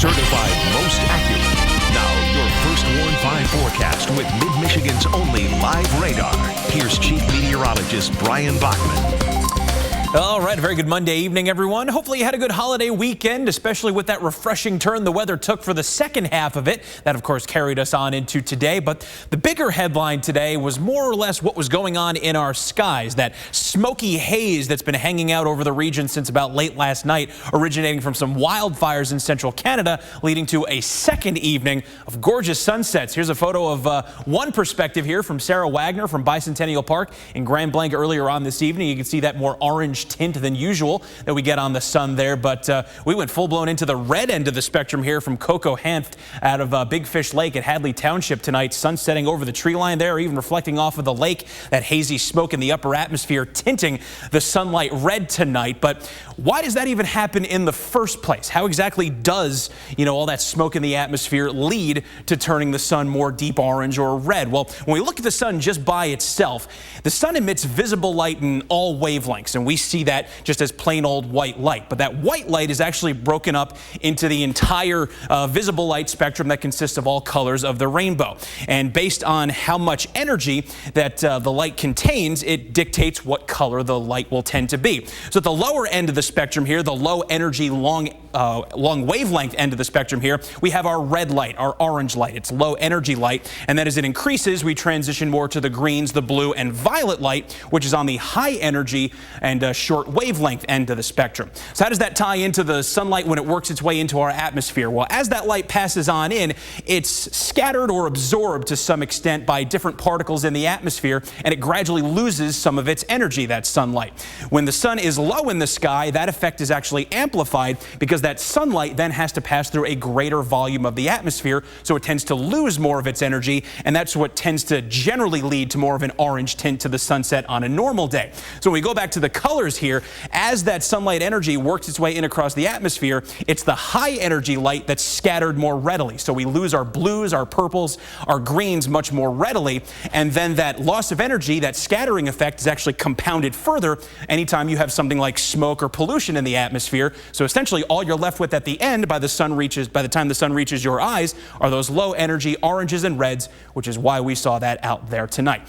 certified most accurate. Now, your first Warn 5 forecast with Mid-Michigan's only live radar. Here's Chief Meteorologist Brian Bachman. All right, a very good Monday evening, everyone. Hopefully you had a good holiday weekend, especially with that refreshing turn the weather took for the second half of it. That, of course, carried us on into today. But the bigger headline today was more or less what was going on in our skies. That smoky haze that's been hanging out over the region since about late last night, originating from some wildfires in central Canada, leading to a second evening of gorgeous sunsets. Here's a photo of one perspective here from Sarah Wagner from Bicentennial Park in Grand Blanc earlier on this evening. You can see that more orange tint than usual that we get on the sun there, but we went full-blown into the red end of the spectrum here from Coco Hanft out of Big Fish Lake at Hadley Township tonight. Sun setting over the tree line there, even reflecting off of the lake. That hazy smoke in the upper atmosphere tinting the sunlight red tonight. But why does that even happen in the first place? How exactly does, all that smoke in the atmosphere lead to turning the sun more deep orange or red? Well, when we look at the sun just by itself, the sun emits visible light in all wavelengths, and we see that just as plain old white light. But that white light is actually broken up into the entire visible light spectrum that consists of all colors of the rainbow. And based on how much energy that the light contains, it dictates what color the light will tend to be. So at the lower end of the spectrum here, the low energy, long wavelength end of the spectrum here, we have our red light, our orange light. It's low energy light. And then as it increases, we transition more to the greens, the blue, and violet light, which is on the high energy and short wavelength end of the spectrum. So how does that tie into the sunlight when it works its way into our atmosphere? Well, as that light passes on in, it's scattered or absorbed to some extent by different particles in the atmosphere, and it gradually loses some of its energy, that sunlight. When the sun is low in the sky, that effect is actually amplified because that sunlight then has to pass through a greater volume of the atmosphere, so it tends to lose more of its energy, and that's what tends to generally lead to more of an orange tint to the sunset on a normal day. So when we go back to the colors here, as that sunlight energy works its way in across the atmosphere, it's the high energy light that's scattered more readily. So we lose our blues, our purples, our greens much more readily, and then that loss of energy, that scattering effect, is actually compounded further anytime you have something like smoke or pollution in the atmosphere. So essentially all you're left with at the end by the time the sun reaches your eyes are those low energy oranges and reds, which is why we saw that out there tonight.